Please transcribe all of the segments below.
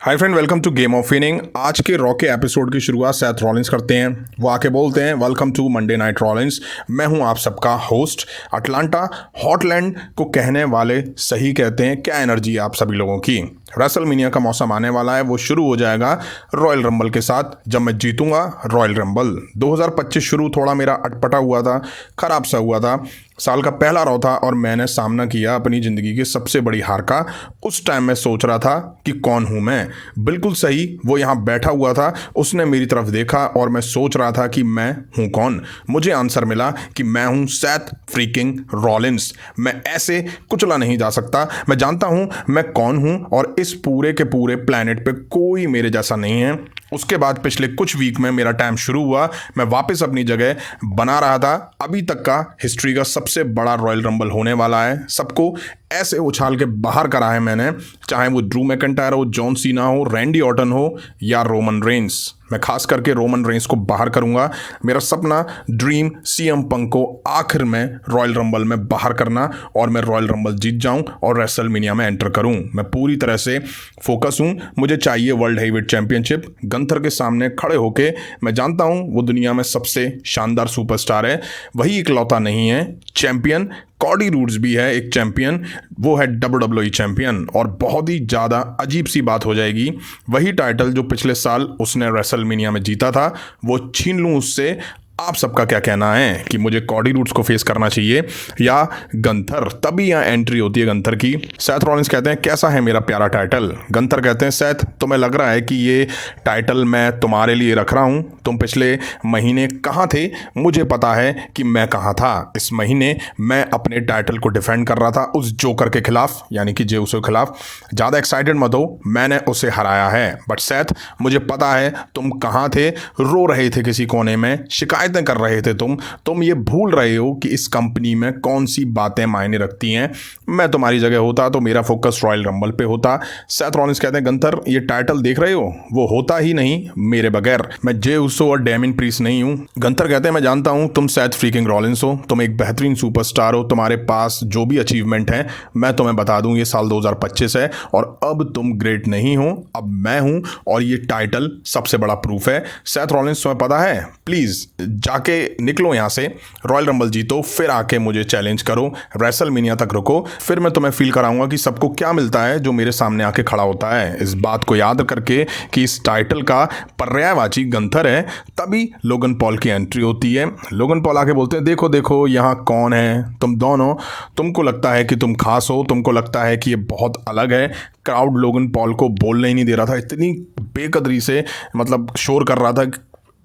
Hi friend, welcome to game of winning. आज के raw के एपिसोड की शुरुआत सेथ रॉलिंस करते हैं। वो आके बोलते हैं welcome to Monday night Rollins. मैं हूं आप सबका होस्ट। अटलांटा हॉटलैंड को कहने वाले सही कहते हैं। क्या एनर्जी है आप सभी लोगों की। रेसलमेनिया का मौसम आने वाला है, वो शुरू हो जाएगा रॉयल रंबल के साथ, जब मैं जीतूंगा रॉयल रंबल। 2025 शुरू थोड़ा मेरा अटपटा हुआ था, खराब सा हुआ था। साल का पहला रॉ था और मैंने सामना किया अपनी ज़िंदगी की सबसे बड़ी हार का। उस टाइम मैं सोच रहा था कि कौन हूँ मैं। बिल्कुल सही, वो यहाँ बैठा हुआ था, उसने मेरी तरफ देखा और मैं सोच रहा था कि मैं हूँ कौन। मुझे आंसर मिला कि मैं हूँ सेथ फ्रीकिंग रॉलिंस। मैं ऐसे कुचला नहीं जा सकता। मैं जानता हूँ मैं कौन हूँ और इस पूरे के पूरे प्लैनेट पे कोई मेरे जैसा नहीं है। उसके बाद पिछले कुछ वीक में मेरा टाइम शुरू हुआ, मैं वापस अपनी जगह बना रहा था। अभी तक का हिस्ट्री का सबसे बड़ा रॉयल रंबल होने वाला है। सबको ऐसे उछाल के बाहर करा है मैंने, चाहे वो ड्रू मैकइंटायर हो, जॉन सीना हो, रैंडी ऑर्टन हो या रोमन रेंस। मैं खास करके रोमन रेंस को बाहर करूंगा। मेरा सपना ड्रीम सीएम पंक को आखिर में रॉयल रंबल में बाहर करना और मैं रॉयल रंबल जीत जाऊं और रेसलमेनिया में एंटर करूं। मैं पूरी तरह से फोकस हूं। मुझे चाहिए वर्ल्ड हेवीवेट चैंपियनशिप। गंथर के सामने खड़े होके मैं जानता हूं वो दुनिया में सबसे शानदार सुपरस्टार है, वही इकलौता नहीं है चैंपियन। कॉडी रूड्स भी है एक चैंपियन, वो है WWE चैंपियन। और बहुत ही ज़्यादा अजीब सी बात हो जाएगी, वही टाइटल जो पिछले साल उसने रेसलमेनिया में जीता था वो छीन लूँ उससे। आप सबका क्या कहना है कि मुझे कॉडी रूड्स को फेस करना चाहिए या गंथर। तभी यहाँ एंट्री होती है गंथर की। सेथ रॉलिंस कहते हैं कैसा है मेरा प्यारा टाइटल। गंथर कहते हैं सेथ, तुम्हें लग रहा है कि ये टाइटल मैं तुम्हारे लिए रख रहा हूँ। तुम पिछले महीने कहाँ थे? मुझे पता है कि मैं कहाँ था। इस महीने मैं अपने टाइटल को डिफेंड कर रहा था उस जोकर के खिलाफ, यानी कि जे उसो के खिलाफ। ज़्यादा एक्साइटेड मत हो, मैंने उसे हराया है। बट सेथ, मुझे पता है तुम कहाँ थे। रो रहे थे किसी कोने में, शिकायतें कर रहे थे तुम ये भूल रहे हो कि इस कंपनी में कौन सी बातें मायने रखती हैं। मैं तुम्हारी जगह होता तो मेरा फोकस रॉयल रंबल पे होता। सेथ रॉलिंस कहते हैं गंथर, ये टाइटल देख रहे हो, वो होता ही नहीं मेरे बगैर। मैं जे उसो और डेमिन प्रीस्ट नहीं हूं। गंथर कहते हैं मैं जानता हूं तुम सेथ फ्रीकिंग रॉलिंस हो, तुम एक बेहतरीन सुपरस्टार हो, तुम्हारे पास जो भी अचीवमेंट है मैं तुम्हें बता दूं, ये साल 2025 है और अब तुम ग्रेट नहीं हो, अब मैं हूं और ये टाइटल सबसे बड़ा प्रूफ है। सेथ रॉलिंस, तुम्हें पता है, प्लीज जाके निकलो यहाँ से, रॉयल रंबल जीतो, फिर आके मुझे चैलेंज करो, रेसलमेनिया तक रुको, फिर मैं तुम्हें फील कराऊंगा कि सबको क्या मिलता है जो मेरे सामने आके खड़ा होता है। इस बात को याद करके कि इस टाइटल का पर्यायवाची गंथर है, तभी लोगन पॉल की एंट्री होती है। लोगन पॉल आके बोलते हैं देखो देखो यहाँ कौन है तुम दोनों। तुमको लगता है कि तुम खास हो, तुमको लगता है कि ये बहुत अलग है। क्राउड लोगन पॉल को बोलने ही नहीं दे रहा था, इतनी बेकदरी से मतलब शोर कर रहा था।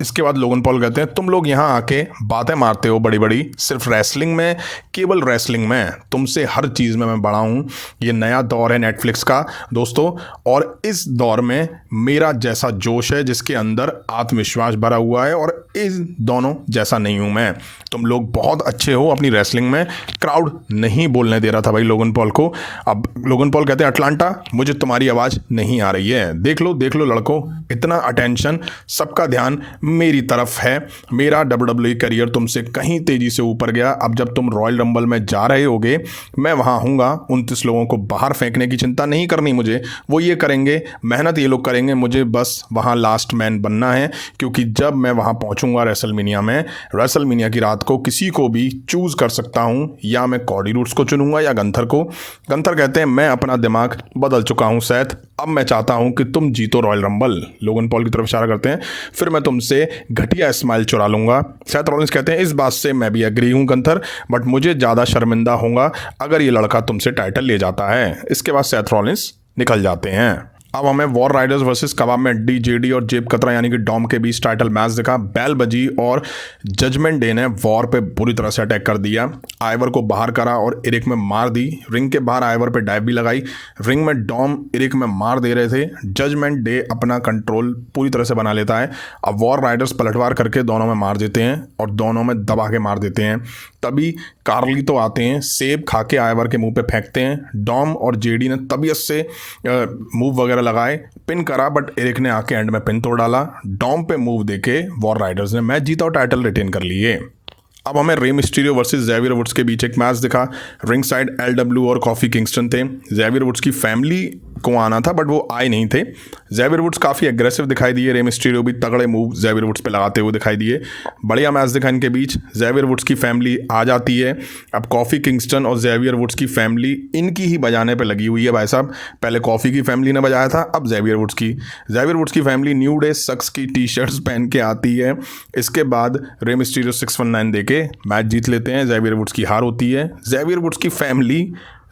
इसके बाद लोगन पॉल कहते हैं तुम लोग यहाँ आके बातें मारते हो बड़ी बड़ी, सिर्फ रेसलिंग में, केवल रेसलिंग में। तुमसे हर चीज़ में मैं बड़ा हूँ। ये नया दौर है नेटफ्लिक्स का दोस्तों, और इस दौर में मेरा जैसा जोश है, जिसके अंदर आत्मविश्वास भरा हुआ है, और इस दोनों जैसा नहीं हूँ मैं। तुम लोग बहुत अच्छे हो अपनी रेसलिंग में। क्राउड नहीं बोलने दे रहा था भाई लोगन पॉल को। अब लोगन पॉल कहते हैं अटलांटा, मुझे तुम्हारी आवाज़ नहीं आ रही है। देख लो लड़कों, इतना अटेंशन, सबका ध्यान मेरी तरफ है। मेरा WWE करियर तुमसे कहीं तेजी से ऊपर गया। अब जब तुम रॉयल रंबल में जा रहे होगे, मैं वहां हूँगा। 29 लोगों को बाहर फेंकने की चिंता नहीं करनी मुझे, वो ये करेंगे, मेहनत ये लोग करेंगे, मुझे बस वहां लास्ट मैन बनना है। क्योंकि जब मैं वहां पहुंचूंगा रेसलमेनिया में, रेसलमेनिया की रात को किसी को भी चूज कर सकता हूं, या मैं कॉडी रूड्स को चुनूंगा या गंथर को। गंथर कहते हैं मैं अपना दिमाग बदल चुका हूं सेथ, अब मैं चाहता हूं कि तुम जीतो रॉयल रंबल। लोगन पॉल की तरफ इशारा करते हैं, फिर मैं तुमसे घटिया स्माइल चुरा लूंगा। सेथ रॉलिंस कहते हैं इस बात से मैं भी एग्री हूं गंथर, बट मुझे ज़्यादा शर्मिंदा होगा अगर ये लड़का तुमसे टाइटल ले जाता है। इसके बाद सेथ रॉलिंस निकल जाते हैं। अब हमें वॉर राइडर्स वर्सेस कबाब में डी जेडी और जेब कतरा यानी कि डॉम के बीच टाइटल मैच दिखा। बैल बजी और जजमेंट डे ने वॉर पे बुरी तरह से अटैक कर दिया। आइवर को बाहर करा और इरिक में मार दी। रिंग के बाहर आइवर पे डाइव भी लगाई। रिंग में डॉम इरिक में मार दे रहे थे। जजमेंट डे अपना कंट्रोल पूरी तरह से बना लेता है। अब वॉर राइडर्स पलटवार करके दोनों में मार देते हैं और दोनों में दबा के मार देते हैं। तभी कार्ली तो आते हैं, सेब खा के आइवर के मुंह पे फेंकते हैं। डॉम और जेडी ने तबीयत से मूव वगैरह लगाए, पिन करा, बट एरिक ने आके एंड में पिन तोड़ डाला। डॉम पे मूव देके वॉर राइडर्स ने मैच जीता और टाइटल रिटेन कर लिए। अब हमें Rey Mysterio versus Xavier woods के बीच एक मैच दिखा। रिंग साइड LW और कॉफी किंगस्टन थे। ज़ेवियर वुड्स की फैमिली को आना था, बट वो आए नहीं थे। ज़ेवियर वुड्स काफ़ी एग्रेसिव दिखाई दिए, रे मिस्टीरियो भी तगड़े मूव ज़ेवियर वुड्स पे लगाते हुए दिखाई दिए। बढ़िया मैच दिखा इनके बीच। ज़ेवियर वुड्स की फैमिली आ जाती है। अब कॉफ़ी किंगस्टन और ज़ेवियर वुड्स की फैमिली इनकी ही बजाने पे लगी हुई है भाई साहब। पहले कॉफ़ी की फैमिली ने बजाया था, अब ज़ेवियर वुड्स की फैमिली न्यू डे सक्स की टी शर्ट्स पहन के आती है। इसके बाद रे मिस्टीरियो 619 देके मैच जीत लेते हैं। ज़ेवियर वुड्स की हार होती है। ज़ेवियर वुड्स की फैमिली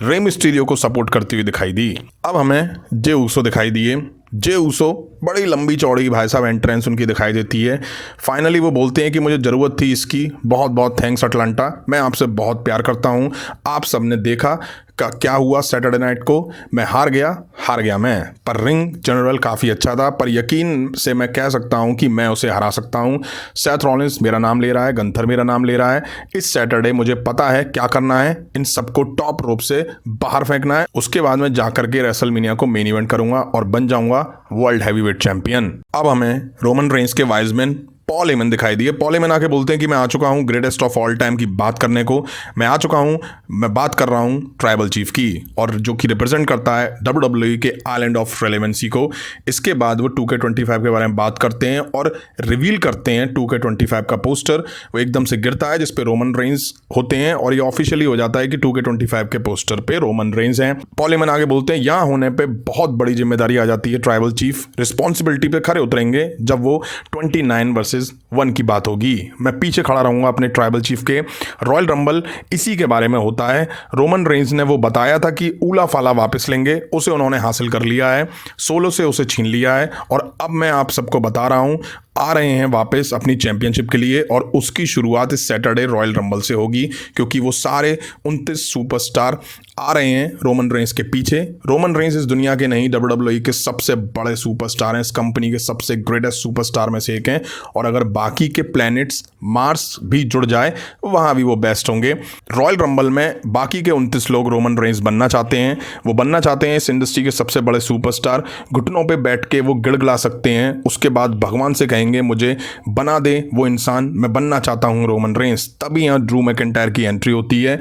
रे मिस्टीरियो को सपोर्ट करती हुई दिखाई दी। अब हमें जे ऊसो दिखाई दिए। जे ऊसो बड़ी लंबी चौड़ी भाई साहब एंट्रेंस उनकी दिखाई देती है। फाइनली वो बोलते हैं कि मुझे ज़रूरत थी इसकी, बहुत बहुत थैंक्स अटलांटा, मैं आपसे बहुत प्यार करता हूँ। आप सबने देखा क्या हुआ सैटरडे नाइट को, मैं हार गया मैं, पर रिंग जनरल काफ़ी अच्छा था, पर यकीन से मैं कह सकता हूँ कि मैं उसे हरा सकता हूँ। सेथ रॉलिंस मेरा नाम ले रहा है, गंथर मेरा नाम ले रहा है। इस सैटरडे मुझे पता है क्या करना है, इन सबको टॉप रोप से बाहर फेंकना है। उसके बाद मैं जाकर के रेसलमेनिया को मेन इवेंट करूंगा और बन जाऊंगा वर्ल्ड हैवीवेट चैंपियन। अब हमें रोमन रेंस के वाइजमैन पॉल हेमन दिखाई दिए। पॉल हेमन आके बोलते हैं कि मैं आ चुका हूँ ग्रेटेस्ट ऑफ ऑल टाइम की बात करने को, मैं आ चुका हूँ, मैं बात कर रहा हूँ ट्राइबल चीफ की, और जो कि रिप्रेजेंट करता है WWE के आइलैंड ऑफ रेलेवेंसी को। इसके बाद वो 2K25 के बारे में बात करते हैं और रिवील करते हैं 2K25 का पोस्टर। वो एकदम से गिरता है जिसपे रोमन रेंस होते हैं और ये ऑफिशियली हो जाता है कि 2K25 के पोस्टर पे रोमन रेंस हैं। पॉल हेमन आगे बोलते हैं यहाँ होने पे बहुत बड़ी जिम्मेदारी आ जाती है, ट्राइबल चीफ रिस्पॉन्सिबिलिटी पे खड़े उतरेंगे जब वो 29 वर्सेस 1 की बात होगी। मैं पीछे खड़ा रहूंगा अपने ट्राइबल चीफ के। रॉयल रंबल इसी के बारे में होता है। रोमन रेंस ने वो बताया था कि ऊला फाला वापस लेंगे, उसे उन्होंने हासिल कर लिया है, सोलो से उसे छीन लिया है, और अब मैं आप सबको बता रहा हूं आ रहे हैं वापस अपनी चैंपियनशिप के लिए, और उसकी शुरुआत इस सैटरडे रॉयल रंबल से होगी, क्योंकि वो सारे 29 सुपरस्टार आ रहे हैं रोमन रेंस के पीछे। रोमन रेंस इस दुनिया के नहीं, WWE के सबसे बड़े सुपरस्टार हैं, इस कंपनी के सबसे ग्रेटेस्ट सुपरस्टार में से एक हैं, और अगर बाकी के प्लैनेट्स मार्स भी जुड़ जाए वहां भी वो बेस्ट होंगे। रॉयल रंबल में बाकी के 29 लोग रोमन रेंस बनना चाहते हैं। वो बनना चाहते हैं इस इंडस्ट्री के सबसे बड़े सुपरस्टार। घुटनों पे बैठ के वो गिड़गिड़ा सकते हैं, उसके बाद भगवान से कहेंगे मुझे बना दे वो इंसान, मैं बनना चाहता हूं रोमन रेंस। तभी यहां ड्रू मैकिंटायर की एंट्री होती है।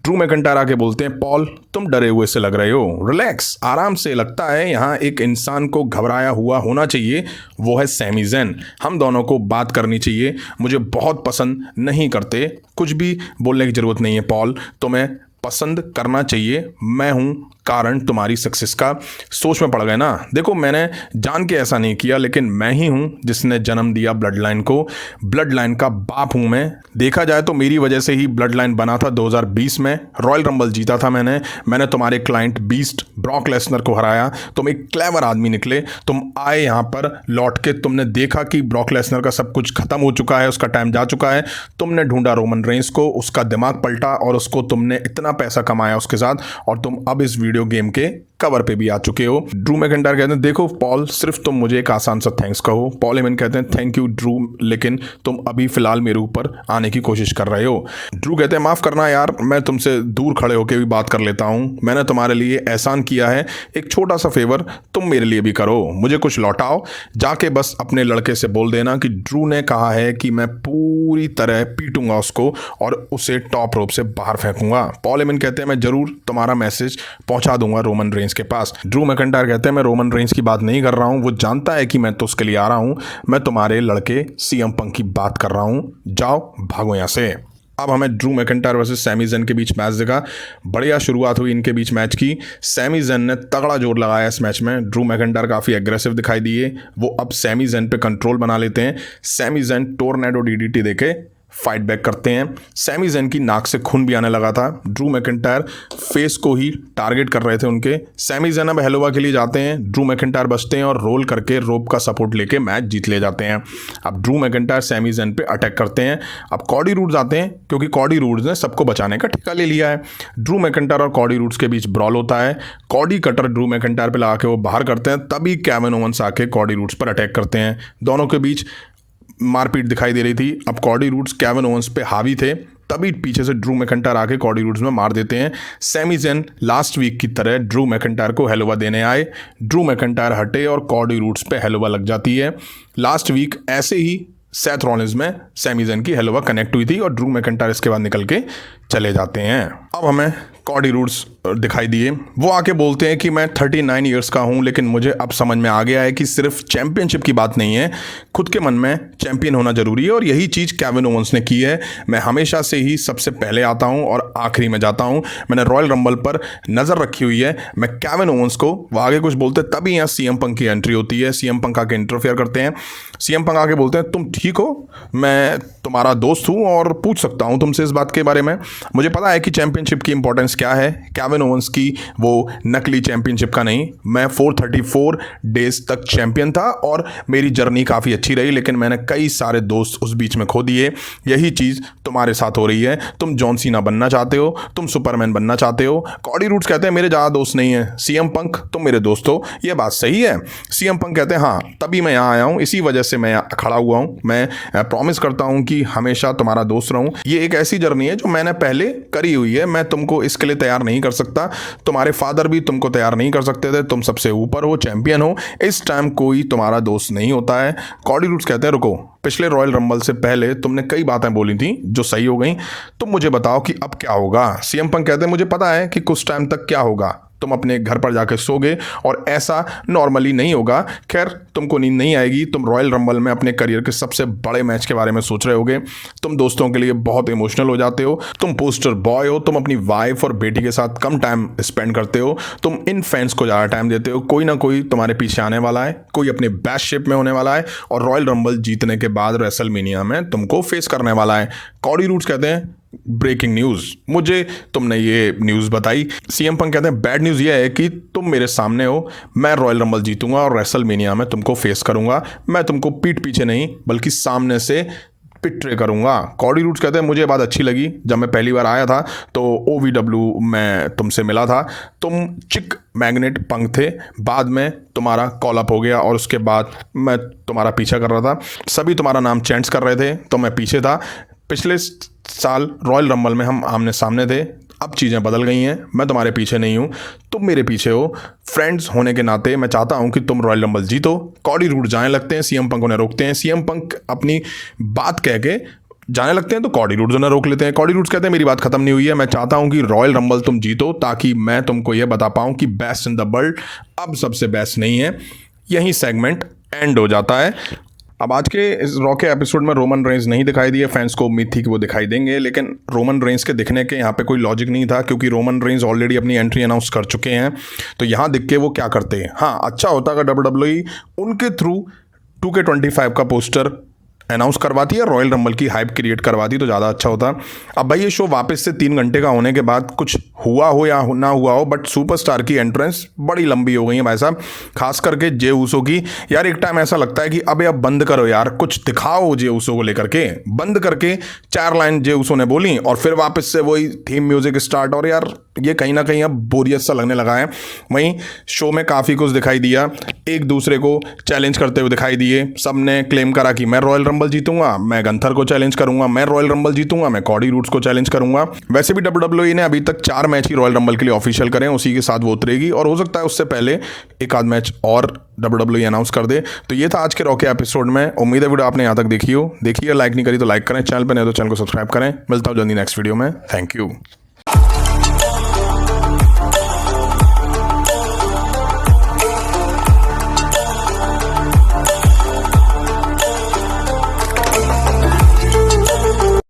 ड्रू मैकिंटायर आके बोलते हैं पॉल तुम डरे हुए से लग रहे हो, रिलैक्स, आराम से। लगता है यहाँ एक इंसान को घबराया हुआ होना चाहिए, वो है सैमी ज़ेन। हम दोनों को बात करनी चाहिए, मुझे बहुत पसंद नहीं करते, कुछ भी बोलने की ज़रूरत नहीं है पॉल, तुम्हें पसंद करना चाहिए, मैं हूँ कारण तुम्हारी सक्सेस का। सोच में पड़ गए ना। देखो मैंने जान के ऐसा नहीं किया, लेकिन मैं ही हूँ जिसने जन्म दिया ब्लड लाइन को, ब्लड लाइन का बाप हूँ मैं। देखा जाए तो मेरी वजह से ही ब्लड लाइन बना था 2020 में, रॉयल रंबल जीता था मैंने तुम्हारे क्लाइंट बीस्ट ब्रॉक लेसनर को हराया। तुम एक क्लेवर आदमी निकले, तुम आए यहाँ पर लौट के, तुमने देखा कि ब्रॉक लेसनर का सब कुछ खत्म हो चुका है, उसका टाइम जा चुका है, तुमने ढूंढा रोमन रेंस को, उसका दिमाग पलटा और उसको तुमने इतना पैसा कमाया उसके साथ, और तुम अब इस वीडियो गेम के कवर पे भी आ चुके हो। ड्रू मैकिंटायर कहते हैं देखो पॉल सिर्फ तुम मुझे एक आसान सा थैंक्स कहो। पॉल हेमन कहते हैं थैंक यू ड्रू, लेकिन तुम अभी फिलहाल मेरे ऊपर आने की कोशिश कर रहे हो। ड्रू कहते हैं माफ़ करना यार, मैं तुमसे दूर खड़े होकर भी बात कर लेता हूँ, मैंने तुम्हारे लिए एहसान किया है, एक छोटा सा फेवर तुम मेरे लिए भी करो, मुझे कुछ लौटाओ। जाके बस अपने लड़के से बोल देना कि ड्रू ने कहा है कि मैं पूरी तरह पीटूंगा उसको और उसे टॉप रोप से बाहर फेंकूंगा। पॉल हेमन कहते हैं मैं जरूर तुम्हारा मैसेज पहुंचा दूंगा रोमन रेंस के पास। ड्रू मैकिंटायर कहते हैं मैं रोमन रेंस की बात नहीं कर रहा हूं, वो जानता है कि मैं तो उसके लिए आ रहा हूं, मैं तुम्हारे लड़के CM पंक की बात कर रहा हूं, जाओ भागो यहां से। अब हमें Drew McIntyre versus Sami Zayn के बीच मैच दिखा। बढ़िया शुरुआत हुई इनके बीच मैच की। सैमी ज़ेन ने तगड़ा जोर लगाया इस मैच में। ड्रू मैकिंटायर काफ़ी एग्रेसिव दिखाई दिए, वो अब सैमी ज़ेन पे कंट्रोल बना लेते हैं। सैमी ज़ेन टोर्नेडो DDT देके फाइट बैक करते हैं। सैमी ज़ेन की नाक से खून भी आने लगा था। ड्रू मैकिंटायर फेस को ही टारगेट कर रहे थे उनके। सैमी ज़ेन अब हेलोवा के लिए जाते हैं, ड्रू मैकिंटायर बचते हैं और रोल करके रोप का सपोर्ट लेके मैच जीत ले जाते हैं। अब ड्रू मैकिंटायर सैमी ज़ेन पे अटैक करते हैं। अब कॉडी रूड्स आते हैं, क्योंकि कॉडी रूड्स ने सबको बचाने का ठेका ले लिया है। ड्रू मैकिंटायर और कॉडी रूड्स के बीच ब्रॉल होता है। कॉडी कटर ड्रू मैकिंटायर पे लगा के वो बाहर करते हैं, तभी केविन ओवेंस आके कॉडी रूड्स पर अटैक करते हैं। दोनों के बीच मारपीट दिखाई दे रही थी। अब कॉडी रूड्स केविन ओवेंस पे हावी थे, तभी पीछे से ड्रू मैकिंटायर आके कॉडी रूड्स में मार देते हैं। सैमी ज़ेन लास्ट वीक की तरह ड्रू मैकिंटायर को हेलोवा देने आए, ड्रू मैकिंटायर हटे और कॉडी रूड्स पे हेलोवा लग जाती है। लास्ट वीक ऐसे ही सेथ रॉलिंस में सैमी ज़ेन की हेलोवा कनेक्ट हुई थी और ड्रू मैकिंटायर इसके बाद निकल के चले जाते हैं। अब हमें कॉडी रूड्स दिखाई दिए। वो आके बोलते हैं कि मैं 39 ईयर्स का हूं, लेकिन मुझे अब समझ में आ गया है कि सिर्फ चैंपियनशिप की बात नहीं है, खुद के मन में चैंपियन होना जरूरी है। और यही चीज़ केविन ओवेंस ने की है। मैं हमेशा से ही सबसे पहले आता हूं और आखिरी में जाता हूं। मैंने रॉयल रंबल पर नज़र रखी हुई है। मैं केविन ओवेंस को, वो आगे कुछ बोलते तभी यहाँ सीएम पंक की एंट्री होती है। सीएम पंक आके इंटरफेयर करते हैं। सीएम पंक आके बोलते हैं तुम ठीक हो, मैं तुम्हारा दोस्त हूं और पूछ सकता हूं तुमसे इस बात के बारे में। मुझे पता है कि चैंपियनशिप की इंपॉर्टेंस क्या है। केविन ओवेंस की वो नकली चैंपियनशिप का नहीं, मैं 434 डेज तक चैंपियन था और मेरी जर्नी काफ़ी अच्छी रही, लेकिन मैंने कई सारे दोस्त उस बीच में खो दिए। यही चीज़ तुम्हारे साथ हो रही है। तुम जॉन सीना बनना चाहते हो, तुम सुपरमैन बनना चाहते हो। कॉडी रूड्स कहते हैं मेरे ज़्यादा दोस्त नहीं है। सीएम पंक तुम मेरे दोस्त हो, ये बात सही है। सीएम पंक कहते हैं हाँ, तभी मैं यहाँ आया हूँ, इसी वजह से मैं खड़ा हुआ हूँ। मैं प्रॉमिस करता हूँ कि हमेशा तुम्हारा दोस्त रहूँ। ये एक ऐसी जर्नी है जो मैंने पहले करी हुई है। मैं तुमको इसके लिए तैयार नहीं कर सकता। तुम्हारे फादर भी तुमको तैयार नहीं कर सकते थे। तुम सबसे ऊपर हो, चैंपियन हो। इस टाइम कोई तुम्हारा दोस्त नहीं होता है। कॉडी रूड्स कहते हैं रुको, पिछले रॉयल रंबल से पहले तुमने कई बातें बोली थी जो सही हो गई। तुम मुझे बताओ कि अब क्या होगा। सीएम पंक कहते हैं मुझे पता है कि कुछ टाइम तक क्या होगा। तुम अपने घर पर जाकर सोगे और ऐसा नॉर्मली नहीं होगा। खैर, तुमको नींद नहीं आएगी। तुम रॉयल रंबल में अपने करियर के सबसे बड़े मैच के बारे में सोच रहे होगे। तुम दोस्तों के लिए बहुत इमोशनल हो जाते हो। तुम पोस्टर बॉय हो। तुम अपनी वाइफ और बेटी के साथ कम टाइम स्पेंड करते हो। तुम इन फैंस को ज़्यादा टाइम देते हो। कोई ना कोई तुम्हारे पीछे आने वाला है, कोई अपने बेस्ट शेप में होने वाला है और रॉयल रंबल जीतने के बाद रेसलमेनिया में तुमको फेस करने वाला है। कॉडी रूड्स कहते हैं ब्रेकिंग न्यूज़, मुझे तुमने ये न्यूज़ बताई। सीएम पंक कहते हैं बैड न्यूज़ ये है कि तुम मेरे सामने हो। मैं रॉयल रंबल जीतूंगा और रेसलमेनिया में तुमको फेस करूंगा। मैं तुमको पीठ पीछे नहीं बल्कि सामने से पिट्रे करूंगा। कॉडी रूड्स कहते हैं मुझे बात अच्छी लगी। जब मैं पहली बार आया था तो OVW में तुमसे मिला था। तुम चिक मैग्नेट पंक थे। बाद में तुम्हारा कॉल अप हो गया और उसके बाद मैं तुम्हारा पीछा कर रहा था। सभी तुम्हारा नाम चैंट्स कर रहे थे तो मैं पीछे था। पिछले साल रॉयल रंबल में हम आमने सामने थे। अब चीज़ें बदल गई हैं। मैं तुम्हारे पीछे नहीं हूँ, तुम मेरे पीछे हो। फ्रेंड्स होने के नाते मैं चाहता हूँ कि तुम रॉयल रंबल जीतो। कॉडी रूड जाने लगते हैं, सीएम पंक उन्हें रोकते हैं। सीएम पंक अपनी बात कह के जाने लगते हैं तो कॉडी रूड्स उन्हें रोक लेते हैं। कॉडी रूड्स कहते हैं मेरी बात खत्म नहीं हुई है। मैं चाहता हूँ कि रॉयल रंबल तुम जीतो ताकि मैं तुमको यह बता पाऊँ कि बेस्ट इन द वर्ल्ड अब सबसे बेस्ट नहीं है। यही सेगमेंट एंड हो जाता है। अब आज के इस रॉ के एपिसोड में रोमन रेंज नहीं दिखाई दिए। फैंस को उम्मीद थी कि वो दिखाई देंगे, लेकिन रोमन रेंज के दिखने के यहाँ पे कोई लॉजिक नहीं था क्योंकि रोमन रेंज ऑलरेडी अपनी एंट्री अनाउंस कर चुके हैं। तो यहाँ दिख के वो क्या करते हैं। हाँ, अच्छा होता अगर WWE उनके थ्रू 2K25 का पोस्टर अनाउंस करवाती है, रॉयल रंबल की हाइप क्रिएट करवाती तो ज़्यादा अच्छा होता। अब भाई ये शो वापस से 3 घंटे का होने के बाद कुछ हुआ हो या ना हुआ हो, बट सुपरस्टार की एंट्रेंस बड़ी लंबी हो गई है भाई साहब। खास करके जे ऊसो की। यार एक टाइम ऐसा लगता है कि अबे अब बंद करो यार, कुछ दिखाओ जे ऊसो को लेकर के। बंद करके 4 लाइन जे ऊसो ने बोली और फिर वापस से वही थीम म्यूजिक स्टार्ट। और यार ये कहीं ना कहीं अब बोरियत सा लगने लगा है। वहीं शो में काफ़ी कुछ दिखाई दिया, एक दूसरे को चैलेंज करते हुए दिखाई दिए। सब ने क्लेम करा कि मैं रॉयल रंबल जीतूंगा, मैं गंथर को चैलेंज करूंगा, मैं रॉयल रंबल जीतूंगा, मैं कॉडी रूड्स को चैलेंज करूंगा। वैसे भी WWE ने अभी तक 4 मैच ही रॉयल रंबल के लिए ऑफिशियल करें, उसी के साथ वो उतरेगी और हो सकता है उससे पहले एक आध मैच और WWE अनाउंस कर दे। तो ये था आज के रॉ के एपिसोड में। उम्मीद है वीडियो आपने यहाँ तक देखी हो। देखिए, लाइक नहीं करी तो लाइक करें, चैनल पर नहीं तो चैनल को सब्सक्राइब करें। मिलता हूँ जल्दी नेक्स्ट वीडियो में। Thank you.